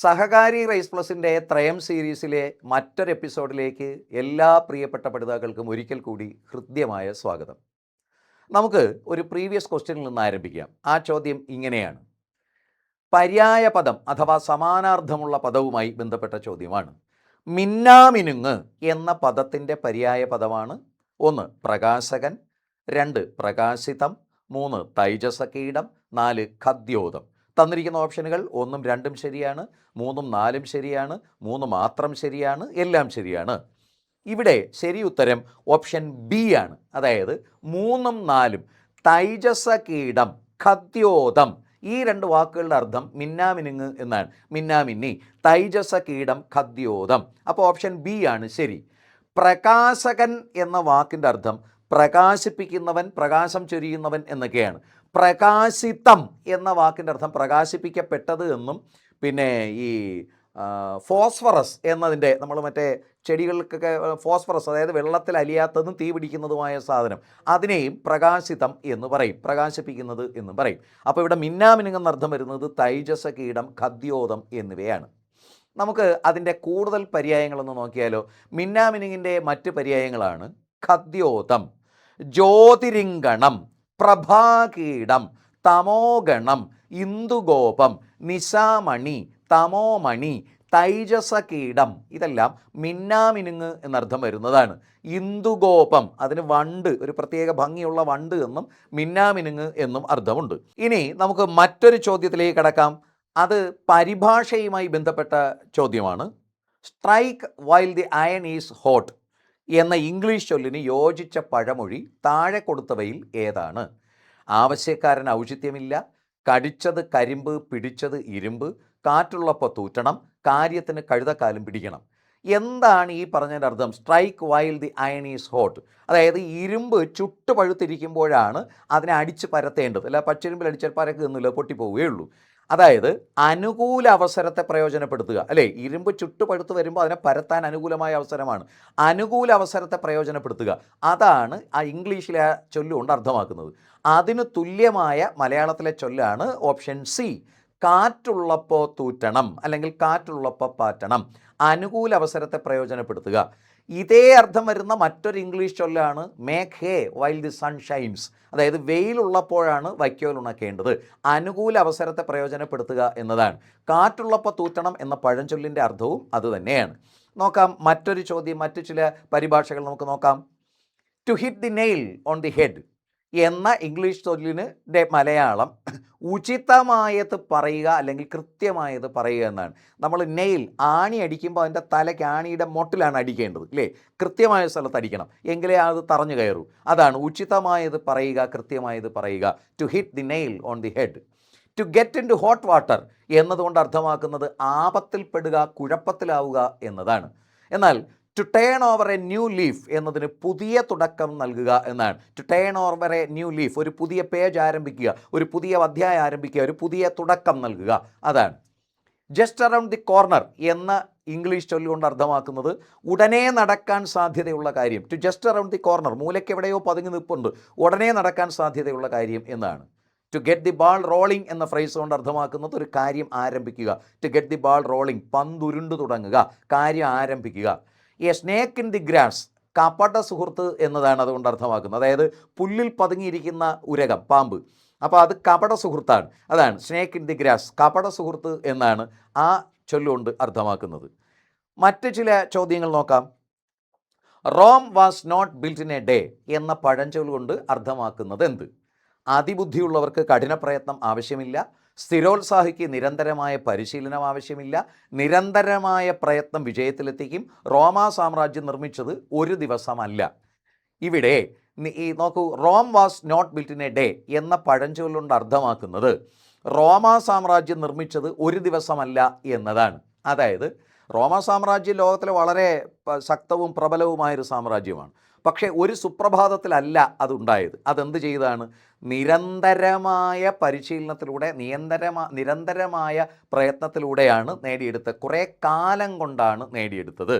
സഹകാരി rice പ്ലസിൻ്റെ ത്രയം സീരീസിലെ മറ്റൊരു എപ്പിസോഡിലേക്ക് എല്ലാ പ്രിയപ്പെട്ട പഠിതാക്കൾക്കും ഒരിക്കൽ കൂടി ഹൃദ്യമായ സ്വാഗതം. നമുക്ക് ഒരു പ്രീവിയസ് ക്വസ്റ്റ്യനിൽ നിന്ന് ആരംഭിക്കാം. ആ ചോദ്യം ഇങ്ങനെയാണ്. പര്യായ പദം അഥവാ സമാനാർത്ഥമുള്ള പദവുമായി ബന്ധപ്പെട്ട ചോദ്യമാണ്. മിന്നാമിനുങ്ങ് എന്ന പദത്തിൻ്റെ പര്യായ പദമാണ് 1 പ്രകാശകൻ, 2 പ്രകാശിതം, 3 തൈജസകീടം, 4 ഖദ്യോതം. തന്നിരിക്കുന്ന ഓപ്ഷനുകൾ 1ഉം 2ഉം ശരിയാണ്, 3ഉം 4ഉം ശരിയാണ്, 3 മാത്രം ശരിയാണ്, എല്ലാം ശരിയാണ്. ഇവിടെ ശരി ഉത്തരം ഓപ്ഷൻ ബി ആണ്. അതായത് 3ഉം 4ഉം തൈജസകീടം, ഖദ്യോതം ഈ 2 വാക്കുകളുടെ അർത്ഥം മിന്നാമിനുങ്ങ് എന്നാണ്. മിന്നാമിന്നി, തൈജസകീടം, ഖദ്യോതം. അപ്പോൾ ഓപ്ഷൻ ബി ആണ് ശരി. പ്രകാശകൻ എന്ന വാക്കിൻ്റെ അർത്ഥം പ്രകാശിപ്പിക്കുന്നവൻ, പ്രകാശം ചൊരിയുന്നവൻ എന്നൊക്കെയാണ്. പ്രകാശിതം എന്ന വാക്കിൻ്റെ അർത്ഥം പ്രകാശിപ്പിക്കപ്പെട്ടത് എന്നും, പിന്നെ ഈ ഫോസ്ഫറസ് എന്നതിൻ്റെ നമ്മൾ മറ്റേ ചെടികൾക്കൊക്കെ ഫോസ്ഫറസ്, അതായത് വെള്ളത്തിൽ അലിയാത്തതും തീ പിടിക്കുന്നതുമായ സാധനം, അതിനെയും പ്രകാശിതം എന്ന് പറയും, പ്രകാശിപ്പിക്കുന്നത് എന്ന് പറയും. അപ്പോൾ ഇവിടെ മിന്നാമിനുങ്ങെന്ന് അർത്ഥം വരുന്നത് തൈജസകീടം, ഖദ്യോതം എന്നിവയാണ്. നമുക്ക് അതിൻ്റെ കൂടുതൽ പര്യായങ്ങളൊന്ന് നോക്കിയാലോ. മിന്നാമിനുങ്ങിൻ്റെ മറ്റ് പര്യായങ്ങളാണ് ഖദ്യോതം, ജ്യോതിരിംഗണം, പ്രഭാകീടം, തമോഗണം, ഇന്ദുഗോപം, നിശാമണി, തമോമണി, തൈജസകീടം. ഇതെല്ലാം മിന്നാമിനുങ്ങ് എന്നർത്ഥം വരുന്നതാണ്. ഇന്ദുഗോപം, അതിന് വണ്ട്, ഒരു പ്രത്യേക ഭംഗിയുള്ള വണ്ട് എന്നും മിന്നാമിനുങ്ങ് എന്നും അർത്ഥമുണ്ട്. ഇനി നമുക്ക് മറ്റൊരു ചോദ്യത്തിലേക്ക് കടക്കാം. അത് പരിഭാഷയുമായി ബന്ധപ്പെട്ട ചോദ്യമാണ്. Strike while the iron is hot എന്ന ഇംഗ്ലീഷ് ചൊല്ലിന് യോജിച്ച പഴമൊഴി താഴെ കൊടുത്തവയിൽ ഏതാണ്? ആവശ്യക്കാരന് ഔചിത്യമില്ല, കടിച്ചത് കരിമ്പ്, പിടിച്ചത് ഇരുമ്പ്, കാറ്റുള്ളപ്പോൾ തൂറ്റണം, കാര്യത്തിന് കഴുതക്കാലും പിടിക്കണം. എന്താണ് ഈ പറഞ്ഞതിൻ്റെ അർത്ഥം? Strike while the iron is hot, അതായത് ഇരുമ്പ് ചുട്ട് പഴുത്തിരിക്കുമ്പോഴാണ് അതിനെ അടിച്ച് പരത്തേണ്ടത്. അല്ല പച്ചിരുമ്പിൽ അടിച്ചാൽ പരക്കുന്നില്ല, പൊട്ടിപ്പോവുകയുള്ളൂ. അതായത് അനുകൂല അവസരത്തെ പ്രയോജനപ്പെടുത്തുക, അല്ലേ? ഇരുമ്പ് ചുട്ട് പഴുത്ത് വരുമ്പോൾ അതിനെ പരത്താൻ അനുകൂലമായ അവസരമാണ്. അനുകൂല അവസരത്തെ പ്രയോജനപ്പെടുത്തുക, അതാണ് ആ ഇംഗ്ലീഷിലെ ആ ചൊല്ലുകൊണ്ട് അർത്ഥമാക്കുന്നത്. അതിന് തുല്യമായ മലയാളത്തിലെ ചൊല്ലാണ് ഓപ്ഷൻ സി, കാറ്റുള്ളപ്പോൾ തൂറ്റണം അല്ലെങ്കിൽ കാറ്റുള്ളപ്പോൾ പാറ്റണം. അനുകൂല അവസരത്തെ പ്രയോജനപ്പെടുത്തുക. ഇതേ അർത്ഥം വരുന്ന മറ്റൊരു ഇംഗ്ലീഷ് ചൊല്ലാണ് make hay while the sun shines, അതായത് വെയിലുള്ളപ്പോഴാണ് വൈക്കോൽ ഉണക്കേണ്ടത്. അനുകൂല അവസരത്തെ പ്രയോജനപ്പെടുത്തുക എന്നതാണ്. കാറ്റുള്ളപ്പോൾ തൂറ്റണം എന്ന പഴഞ്ചൊല്ലിൻ്റെ അർത്ഥവും അതുതന്നെയാണ്. നോക്കാം മറ്റൊരു ചോദ്യം, മറ്റു ചില പരിഭാഷകൾ നമുക്ക് നോക്കാം. To hit the nail on the head എന്ന ഇംഗ്ലീഷ് ചൊല്ലിൻ്റെ മലയാളം ഉചിതമായത് പറയുക അല്ലെങ്കിൽ കൃത്യമായത് പറയുക എന്നാണ്. നമ്മൾ നെയിൽ, ആണി അടിക്കുമ്പോൾ അതിൻ്റെ തലയ്ക്ക് ആണിയുടെ മൊട്ടിലാണ് അടിക്കേണ്ടത്, അല്ലേ? കൃത്യമായ സ്ഥലത്ത് അടിക്കണം, എങ്കിലേ അത് തറഞ്ഞു കയറൂ. അതാണ് ഉചിതമായത് പറയുക, കൃത്യമായത് പറയുക. To hit the nail on the head. To get into hot water എന്നതുകൊണ്ട് അർത്ഥമാക്കുന്നത് ആപത്തിൽപ്പെടുക, കുഴപ്പത്തിലാവുക എന്നതാണ്. എന്നാൽ to turn over a new leaf എന്നതിന് പുതിയ തുടക്കം നൽകുക എന്നാണ്. To turn over a new leaf, ഒരു പുതിയ പേജ് ആരംഭിക്കുക, ഒരു പുതിയ അധ്യായം ആരംഭിക്കുക, ഒരു പുതിയ തുടക്കം നൽകുക, അതാണ്. ജസ്റ്റ് അറൗണ്ട് ദി കോർണർ എന്ന ഇംഗ്ലീഷ് ചൊല്ലുകൊണ്ട് അർത്ഥമാക്കുന്നത് ഉടനെ നടക്കാൻ സാധ്യതയുള്ള കാര്യം. To just around the corner, മൂലയ്ക്ക് എവിടെയോ പതുങ്ങി നിൽപ്പുണ്ട്, ഉടനെ നടക്കാൻ സാധ്യതയുള്ള കാര്യം എന്നാണ്. To get the ball rolling എന്ന ഫ്രേസ് കൊണ്ട് അർത്ഥമാക്കുന്നത് ഒരു കാര്യം ആരംഭിക്കുക. To get the ball rolling, പന്തുരുണ്ടു തുടങ്ങുക, കാര്യം ആരംഭിക്കുക. A snake in the grass, കപട സുഹൃത്ത് എന്നതാണ് അതുകൊണ്ട് അർത്ഥമാക്കുന്നത്. അതായത് പുല്ലിൽ പതുങ്ങിയിരിക്കുന്ന ഉരകം, പാമ്പ്, അപ്പോൾ അത് കപട സുഹൃത്താണ്. അതാണ് സ്നേക്ക് ഇൻ ദി ഗ്രാസ്, കപട സുഹൃത്ത് എന്നാണ് ആ ചൊല്ലുകൊണ്ട് അർത്ഥമാക്കുന്നത്. മറ്റ് ചില ചോദ്യങ്ങൾ നോക്കാം. Rome was not built in a day എന്ന പഴഞ്ചൊല്ല് കൊണ്ട് അർത്ഥമാക്കുന്നത് എന്ത്? അതിബുദ്ധിയുള്ളവർക്ക് കഠിന പ്രയത്നം ആവശ്യമില്ല, സ്ഥിരോത്സാഹിക്ക് നിരന്തരമായ പരിശീലനം ആവശ്യമില്ല, നിരന്തരമായ പ്രയത്നം വിജയത്തിലെത്തിക്കും, റോമാ സാമ്രാജ്യം നിർമ്മിച്ചത് ഒരു ദിവസമല്ല. ഇവിടെ ഈ നോക്കൂ, Rome was not built in a day എന്ന പഴഞ്ചൊല്ലുകൊണ്ട് അർത്ഥമാക്കുന്നത് റോമാ സാമ്രാജ്യം നിർമ്മിച്ചത് ഒരു ദിവസമല്ല എന്നതാണ്. അതായത് റോമാ സാമ്രാജ്യം ലോകത്തിലെ വളരെ ശക്തവും പ്രബലവുമായൊരു സാമ്രാജ്യമാണ്. പക്ഷേ ഒരു സുപ്രഭാതത്തിലല്ല അതുണ്ടായത്. അതെന്ത് ചെയ്താണ്? നിരന്തരമായ പരിശീലനത്തിലൂടെ, നിരന്തരമായ പ്രയത്നത്തിലൂടെയാണ് നേടിയെടുത്തത്. കുറേ കാലം കൊണ്ടാണ് നേടിയെടുത്തത്.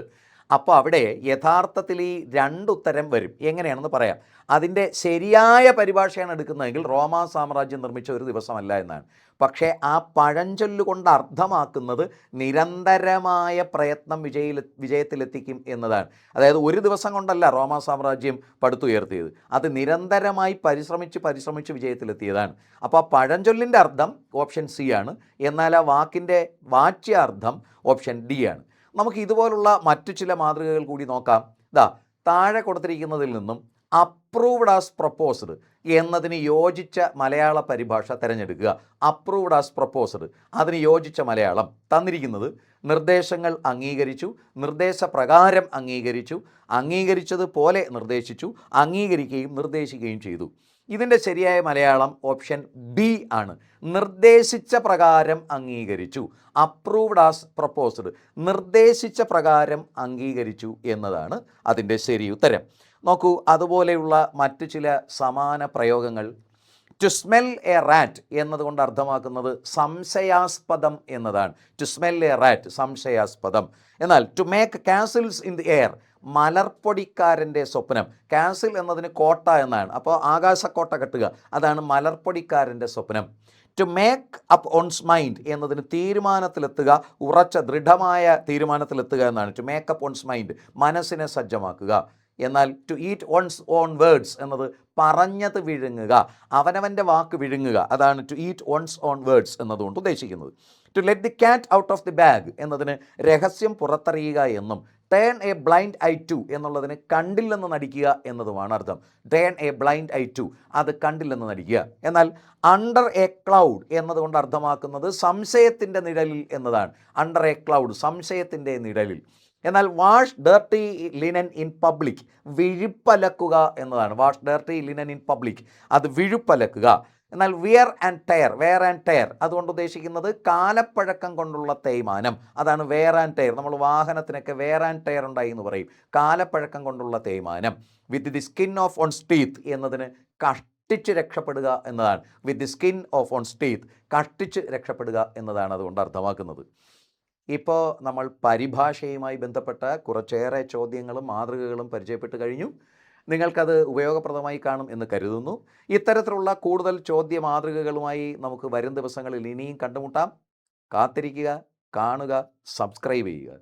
അപ്പോൾ അവിടെ യഥാർത്ഥത്തിൽ ഈ രണ്ടുത്തരം വരും. എങ്ങനെയാണെന്ന് പറയാം. അതിൻ്റെ ശരിയായ പരിഭാഷയാണ് എടുക്കുന്നതെങ്കിൽ റോമാ സാമ്രാജ്യം നിർമ്മിച്ച ഒരു ദിവസമല്ല എന്നാണ്. പക്ഷേ ആ പഴഞ്ചൊല്ല് കൊണ്ട് അർത്ഥമാക്കുന്നത് നിരന്തരമായ പ്രയത്നം വിജയത്തിലെത്തിക്കും എന്നതാണ്. അതായത് ഒരു ദിവസം കൊണ്ടല്ല റോമാ സാമ്രാജ്യം പടുത്തുയർത്തിയത്, അത് നിരന്തരമായി പരിശ്രമിച്ച് വിജയത്തിലെത്തിയതാണ്. അപ്പോൾ ആ പഴഞ്ചൊല്ലിൻ്റെ അർത്ഥം ഓപ്ഷൻ സി ആണ്, എന്നാൽ ആ വാക്കിൻ്റെ വാച്യാർത്ഥം ഓപ്ഷൻ ഡി ആണ്. നമുക്ക് ഇതുപോലുള്ള മറ്റു ചില മാതൃകകൾ കൂടി നോക്കാം. താഴെ കൊടുത്തിരിക്കുന്നതിൽ നിന്നും അപ്രൂവ്ഡ് ആസ് പ്രൊപ്പോസ്ഡ് എന്നതിന് യോജിച്ച മലയാള പരിഭാഷ തിരഞ്ഞെടുക്കുക. അപ്രൂവ്ഡ് ആസ് പ്രൊപ്പോസ്ഡ്, അതിന് യോജിച്ച മലയാളം തന്നിരിക്കുന്നത് നിർദ്ദേശങ്ങൾ അംഗീകരിച്ചു, നിർദ്ദേശപ്രകാരം അംഗീകരിച്ചു, അംഗീകരിച്ചതുപോലെ നിർദ്ദേശിച്ചു, അംഗീകരിക്കുകയും നിർദ്ദേശിക്കുകയും ചെയ്തു. ഇതിൻ്റെ ശരിയായ മലയാളം ഓപ്ഷൻ ബി ആണ്. നിർദ്ദേശിച്ച പ്രകാരം അംഗീകരിച്ചു. അപ്രൂവ്ഡ് ആസ് പ്രൊപ്പോസ്ഡ്, നിർദ്ദേശിച്ച പ്രകാരം അംഗീകരിച്ചു എന്നതാണ് അതിൻ്റെ ശരി ഉത്തരം. നോക്കൂ, അതുപോലെയുള്ള മറ്റു ചില സമാന പ്രയോഗങ്ങൾ. ടു സ്മെൽ എ റാറ്റ് എന്നതുകൊണ്ട് അർത്ഥമാക്കുന്നത് സംശയാസ്പദം എന്നതാണ്. ടു സ്മെൽ എ റാറ്റ്, സംശയാസ്പദം. എന്നാൽ to make castles in the air, മലർപ്പൊടിക്കാരൻ്റെ സ്വപ്നം. കാസിൽ എന്നതിന് കോട്ട എന്നാണ്, അപ്പോൾ ആകാശക്കോട്ട കെട്ടുക, അതാണ് മലർപ്പൊടിക്കാരൻ്റെ സ്വപ്നം. To make up one's mind എന്നതിന് തീരുമാനത്തിലെത്തുക, ഉറച്ച ദൃഢമായ തീരുമാനത്തിലെത്തുക എന്നാണ്. To make up one's mind, മനസ്സിനെ സജ്ജമാക്കുക. എന്നാൽ to eat one's own words എന്നത് പറഞ്ഞത് വിഴുങ്ങുക, അവനവൻ്റെ വാക്ക് വിഴുങ്ങുക, അതാണ് to eat one's own words എന്നതുകൊണ്ട് ഉദ്ദേശിക്കുന്നത്. To let the cat out of the bag എന്നതിന് രഹസ്യം പുറത്തറിയുക എന്നും turn a blind eye to എന്നുള്ളതിന് കണ്ടില്ലെന്ന് നടിക്കുക എന്നതുമാണ് അർത്ഥം. Turn a blind eye to, അത് കണ്ടില്ലെന്ന് നടിക്കുക. എന്നാൽ അണ്ടർ എ ക്ലൗഡ് എന്നതുകൊണ്ട് അർത്ഥമാക്കുന്നത് സംശയത്തിൻ്റെ നിഴലിൽ എന്നതാണ്. അണ്ടർ എ ക്ലൗഡ്, സംശയത്തിൻ്റെ നിഴലിൽ. എന്നാൽ wash dirty linen in public, വിഴുപ്പലക്കുക എന്നതാണ്. Wash dirty linen in public, അത് വിഴുപ്പലക്കുക. എന്നാൽ വിയർ ആൻഡ് ടയർ അതുകൊണ്ട് ഉദ്ദേശിക്കുന്നത് കാലപ്പഴക്കം കൊണ്ടുള്ള തേയ്മാനം, അതാണ് വെയർ ആൻഡ് ടയർ. നമ്മൾ വാഹനത്തിനൊക്കെ വെയർ ആൻഡ് ടയർ ഉണ്ടായി എന്ന് പറയും, കാലപ്പഴക്കം കൊണ്ടുള്ള തേയ്മാനം. With the skin of one's teeth എന്നതിന് കഷ്ടിച്ച് രക്ഷപ്പെടുക എന്നതാണ്. With the skin of one's teeth, കഷ്ടിച്ച് രക്ഷപ്പെടുക എന്നതാണ് അതുകൊണ്ട് അർത്ഥമാക്കുന്നത്. ഇപ്പോൾ നമ്മൾ പരിഭാഷയുമായി ബന്ധപ്പെട്ട കുറച്ചേറെ ചോദ്യങ്ങളും മാതൃകകളും പരിചയപ്പെട്ട് കഴിഞ്ഞു. നിങ്ങൾക്കത് ഉപയോഗപ്രദമായി കാണും എന്ന് കരുതുന്നു. ഇത്തരത്തിലുള്ള കൂടുതൽ ചോദ്യ മാതൃകകളുമായി നമുക്ക് വരും ദിവസങ്ങളിൽ ഇനിയും കണ്ടുമുട്ടാം. കാത്തിരിക്കുക, കാണുക, സബ്സ്ക്രൈബ് ചെയ്യുക.